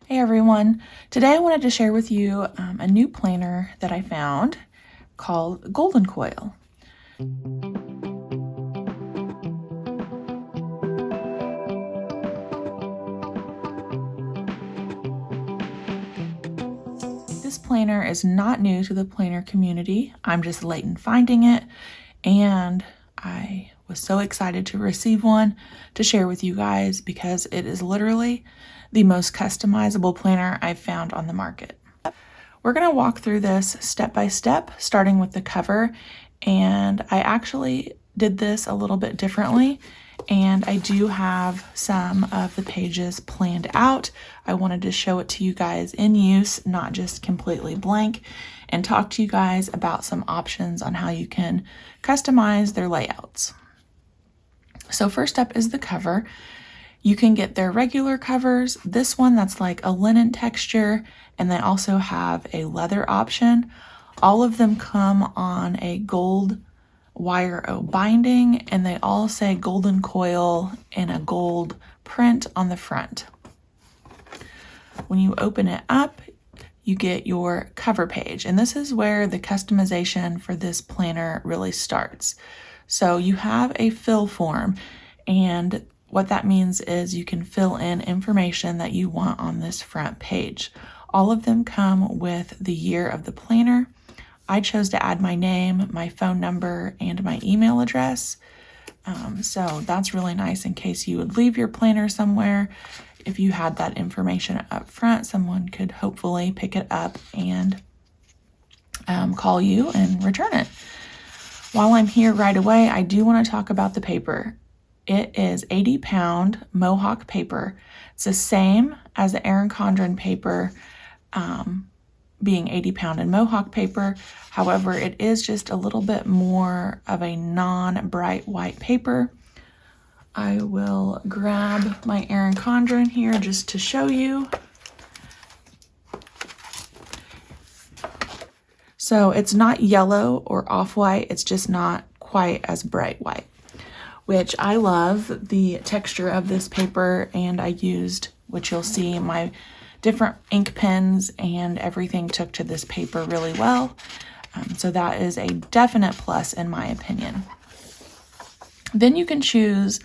Hey everyone, today I wanted to share with you a new planner that I found called Golden Coil. This planner is not new to the planner community. I'm just late in finding it, and I was so excited to receive one to share with you guys because it is literally the most customizable planner I've found on the market. We're going to walk through this step by step, starting with the cover, and I actually did this a little bit differently, and I do have some of the pages planned out. I wanted to show it to you guys in use, not just completely blank, and talk to you guys about some options on how you can customize their layouts. So first up is the cover. You can get their regular covers, this one that's like a linen texture, and they also have a leather option. All of them come on a gold wire O binding, and they all say Golden Coil in a gold print on the front. When you open it up, you get your cover page, and this is where the customization for this planner really starts. So you have a fill form, and what that means is you can fill in information that you want on this front page. All of them come with the year of the planner. I chose to add my name, my phone number, and my email address. So that's really nice in case you would leave your planner somewhere. If you had that information up front, someone could hopefully pick it up and call you and return it. While I'm here right away, I do want to talk about the paper. It is 80-pound Mohawk paper. It's the same as the Erin Condren paper, being 80-pound in Mohawk paper. However, it is just a little bit more of a non-bright white paper. I will grab my Erin Condren here just to show you. So it's not yellow or off-white, it's just not quite as bright white, which I love the texture of this paper, and I used, which you'll see, my different ink pens and everything took to this paper really well. So that is a definite plus in my opinion. Then you can choose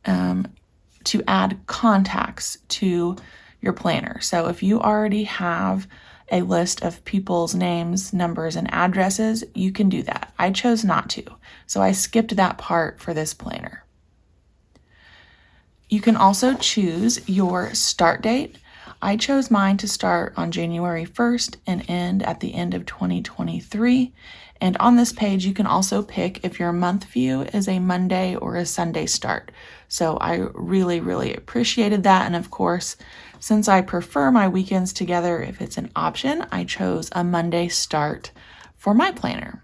to add contacts to your planner. So if you already have a list of people's names, numbers, and addresses, you can do that. I chose not to, so I skipped that part for this planner. You can also choose your start date. I chose mine to start on January 1st and end at the end of 2023. And on this page, you can also pick if your month view is a Monday or a Sunday start. So I really, really appreciated that. And of course, since I prefer my weekends together, if it's an option, I chose a Monday start for my planner.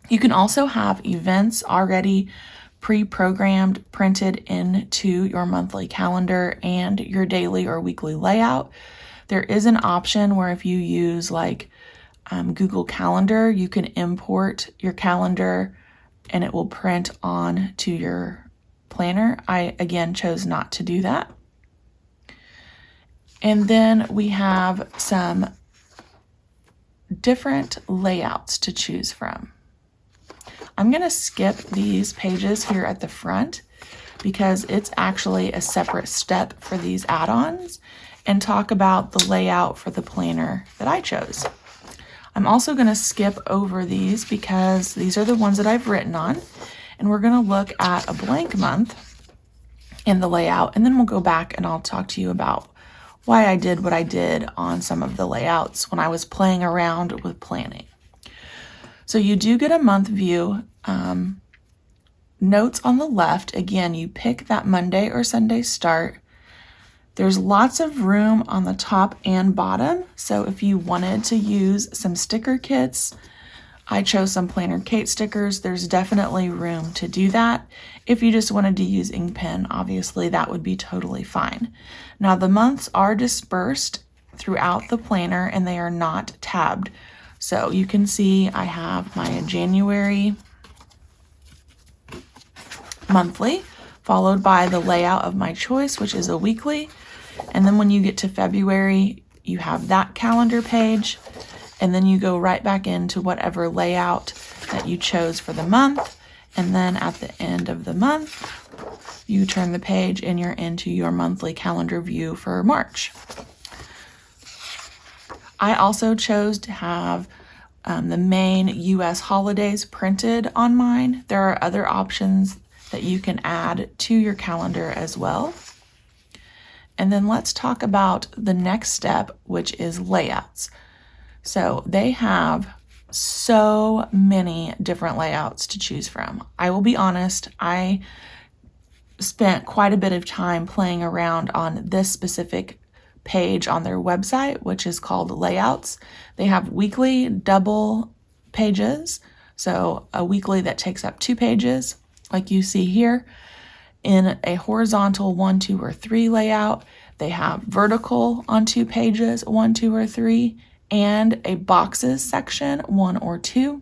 You can also have events already pre-programmed, printed into your monthly calendar and your daily or weekly layout. There is an option where if you use like Google Calendar, you can import your calendar and it will print on to your planner. I again chose not to do that. And then we have some different layouts to choose from. I'm going to skip these pages here at the front because it's actually a separate step for these add-ons, and talk about the layout for the planner that I chose. I'm also going to skip over these because these are the ones that I've written on, and we're going to look at a blank month in the layout, and then we'll go back and I'll talk to you about why I did what I did on some of the layouts when I was playing around with planning. So you do get a month view. Notes on the left, again, you pick that Monday or Sunday start. There's lots of room on the top and bottom. So if you wanted to use some sticker kits, I chose some Planner Kate stickers. There's definitely room to do that. If you just wanted to use ink pen, obviously that would be totally fine. Now the months are dispersed throughout the planner and they are not tabbed. So you can see I have my January monthly, followed by the layout of my choice, which is a weekly. And then when you get to February, you have that calendar page, and then you go right back into whatever layout that you chose for the month. And then at the end of the month, you turn the page and you're into your monthly calendar view for March. I also chose to have the main US holidays printed on mine. There are other options that you can add to your calendar as well. And then let's talk about the next step, which is layouts. So they have so many different layouts to choose from. I will be honest, I spent quite a bit of time playing around on this specific page on their website, which is called Layouts. They have weekly double pages, so a weekly that takes up 2 pages, like you see here. In a horizontal 1, 2, or 3 layout, they have vertical on 2 pages, 1, 2, or 3, and a boxes section, 1 or 2.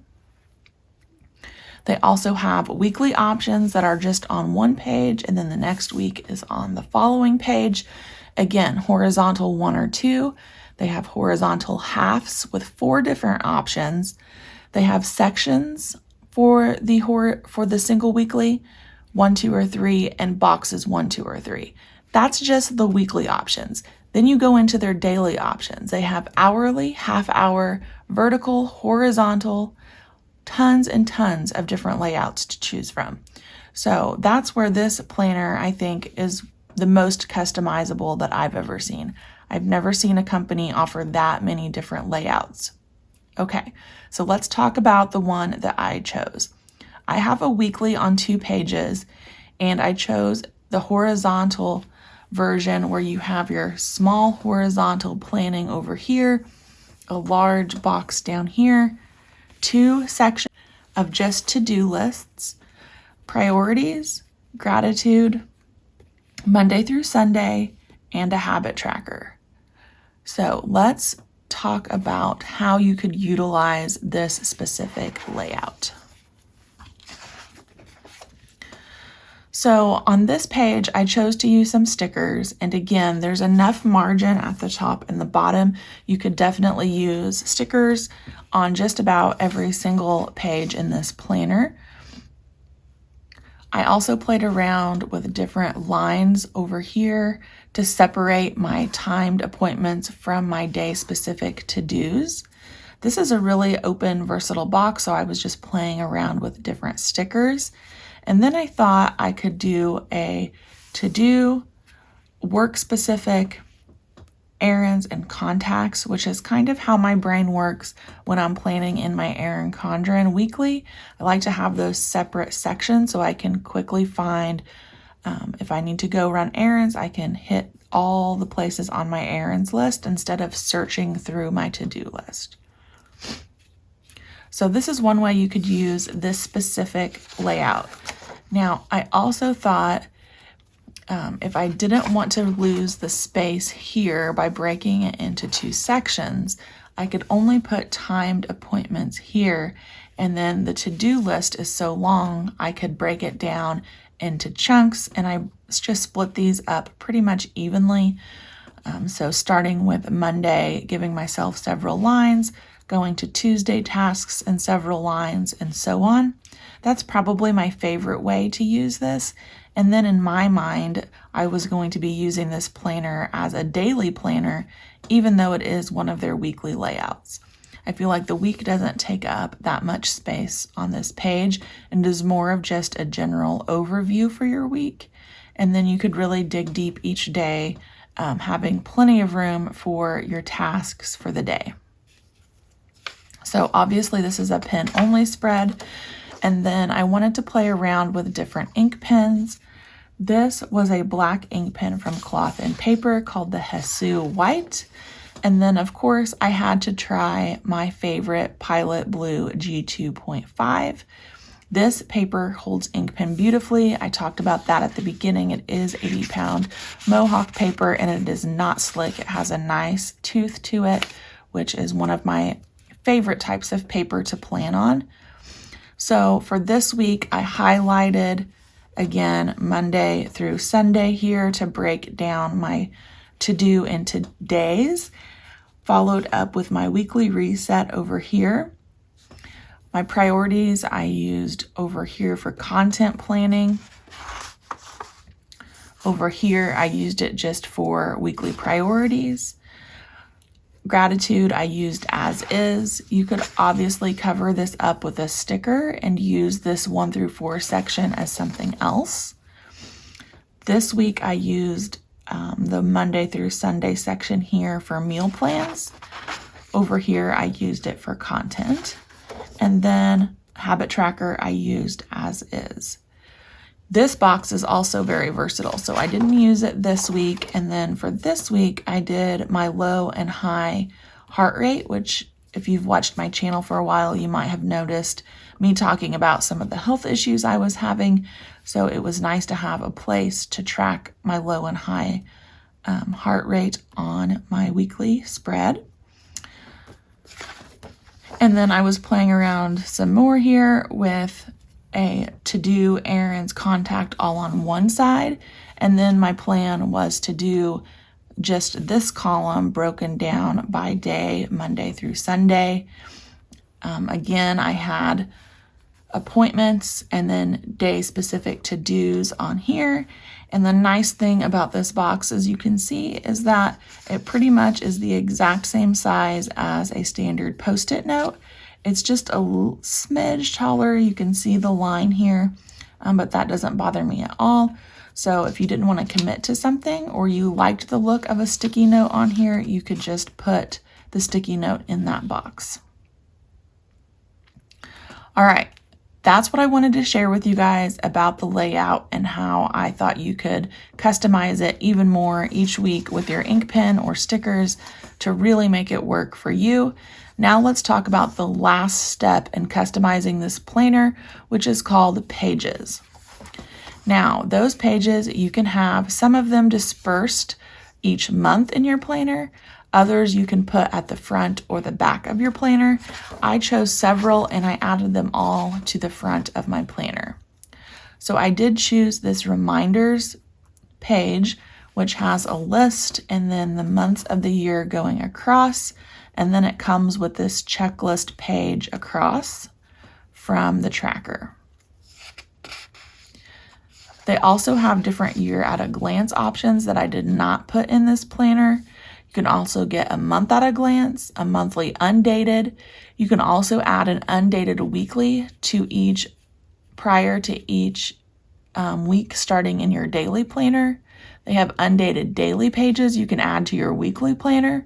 They also have weekly options that are just on 1 page, and then the next week is on the following page. Again, horizontal 1 or 2. They have horizontal halves with 4 different options. They have sections for the single weekly, 1, 2, or 3, and boxes 1, 2, or 3. That's just the weekly options. Then you go into their daily options. They have hourly, half hour, vertical, horizontal, tons and tons of different layouts to choose from. So that's where this planner, I think, is the most customizable that I've ever seen. I've never seen a company offer that many different layouts. Okay, so let's talk about the one that I chose. I have a weekly on 2 pages, and I chose the horizontal version where you have your small horizontal planning over here, a large box down here, 2 sections of just to-do lists, priorities, gratitude, Monday through Sunday, and a habit tracker. So let's talk about how you could utilize this specific layout. So on this page, I chose to use some stickers, and again, there's enough margin at the top and the bottom. You could definitely use stickers on just about every single page in this planner. I also played around with different lines over here to separate my timed appointments from my day-specific to-dos. This is a really open, versatile box, so I was just playing around with different stickers. And then I thought I could do a to-do, work-specific, errands, and contacts, which is kind of how my brain works when I'm planning in my Erin Condren weekly. I like to have those separate sections so I can quickly find if I need to go run errands, I can hit all the places on my errands list instead of searching through my to-do list. So this is one way you could use this specific layout. Now, I also thought if I didn't want to lose the space here by breaking it into 2 sections, I could only put timed appointments here, and then the to-do list is so long, I could break it down into chunks, and I just split these up pretty much evenly. So starting with Monday, giving myself several lines, going to Tuesday tasks and several lines, and so on. That's probably my favorite way to use this. And then in my mind, I was going to be using this planner as a daily planner, even though it is one of their weekly layouts. I feel like the week doesn't take up that much space on this page and is more of just a general overview for your week. And then you could really dig deep each day, having plenty of room for your tasks for the day. So obviously this is a pen only spread. And then I wanted to play around with different ink pens. This was a black ink pen from Cloth and Paper called the Hesu White. And then of course I had to try my favorite Pilot Blue G2.5. This paper holds ink pen beautifully. I talked about that at the beginning. It is 80-pound Mohawk paper and it is not slick. It has a nice tooth to it, which is one of my favorite types of paper to plan on. So for this week, I highlighted again Monday through Sunday here to break down my to do in today's, followed up with my weekly reset over here. My priorities I used over here for content planning. Over here, I used it just for weekly priorities. Gratitude, I used as is. You could obviously cover this up with a sticker and use this 1 through 4 section as something else. This week, I used the Monday through Sunday section here for meal plans. Over here, I used it for content. And then habit tracker, I used as is. This box is also very versatile, so I didn't use it this week. And then for this week, I did my low and high heart rate, which if you've watched my channel for a while, you might have noticed me talking about some of the health issues I was having. So it was nice to have a place to track my low and high heart rate on my weekly spread. And then I was playing around some more here with a to-do, errands, contact all on one side. And then my plan was to do just this column broken down by day, Monday through Sunday. Again, I had appointments and then day specific to-dos on here. And the nice thing about this box, as you can see, is that it pretty much is the exact same size as a standard Post-it note. It's just a smidge taller. You can see the line here, but that doesn't bother me at all. So if you didn't want to commit to something or you liked the look of a sticky note on here, you could just put the sticky note in that box. All right, that's what I wanted to share with you guys about the layout and how I thought you could customize it even more each week with your ink pen or stickers to really make it work for you. Now let's talk about the last step in customizing this planner, which is called pages. Now, those pages, you can have some of them dispersed each month in your planner. Others you can put at the front or the back of your planner. I chose several and I added them all to the front of my planner. So I did choose this reminders page, which has a list and then the months of the year going across. And then it comes with this checklist page across from the tracker. They also have different year at a glance options that I did not put in this planner. You can also get a month at a glance, a monthly undated. You can also add an undated weekly to each prior to each week starting in your daily planner. They have undated daily pages you can add to your weekly planner,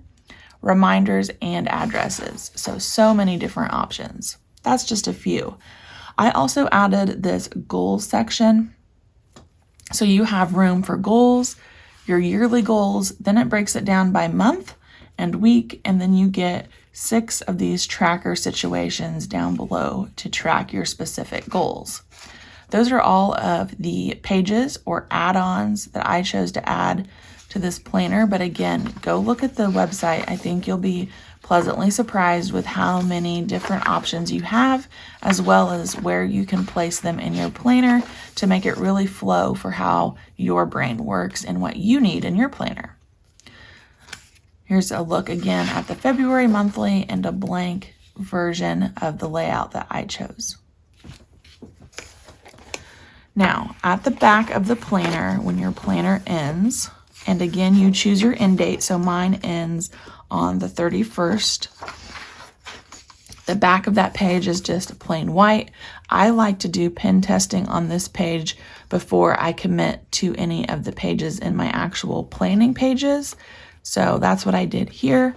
reminders, and addresses. So many different options. That's just a few. I also added this goals section. So you have room for goals, your yearly goals, then it breaks it down by month and week, and then you get 6 of these tracker situations down below to track your specific goals. Those are all of the pages or add-ons that I chose to add to this planner. But again, go look at the website. I think you'll be pleasantly surprised with how many different options you have, as well as where you can place them in your planner to make it really flow for how your brain works and what you need in your planner. Here's a look again at the February monthly and a blank version of the layout that I chose. Now, at the back of the planner, when your planner ends, and again, you choose your end date, so mine ends on the 31st. The back of that page is just plain white. I like to do pen testing on this page before I commit to any of the pages in my actual planning pages. So that's what I did here.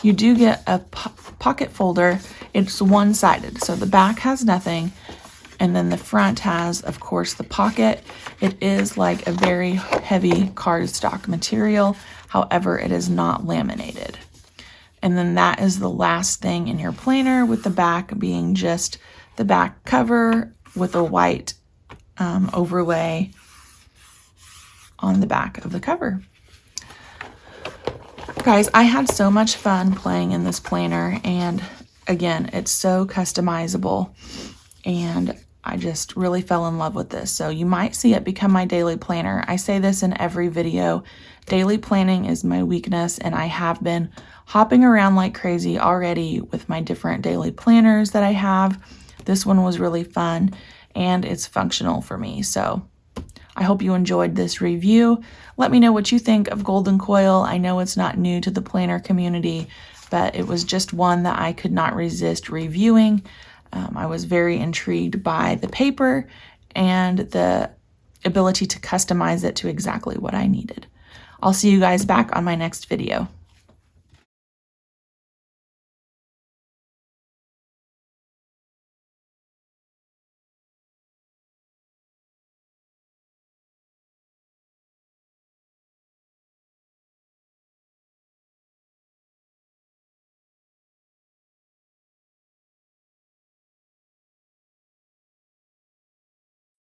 You do get a pocket folder. It's one-sided, so the back has nothing. And then the front has, of course, the pocket. It is like a very heavy cardstock material. However, it is not laminated. And then that is the last thing in your planner, with the back being just the back cover with a white overlay on the back of the cover. Guys, I had so much fun playing in this planner, and again, it's so customizable, and I just really fell in love with this. So you might see it become my daily planner. I say this in every video. Daily planning is my weakness, and I have been hopping around like crazy already with my different daily planners that I have. This one was really fun, and it's functional for me. So I hope you enjoyed this review. Let me know what you think of Golden Coil. I know it's not new to the planner community, but it was just one that I could not resist reviewing. I was very intrigued by the paper and the ability to customize it to exactly what I needed. I'll see you guys back on my next video.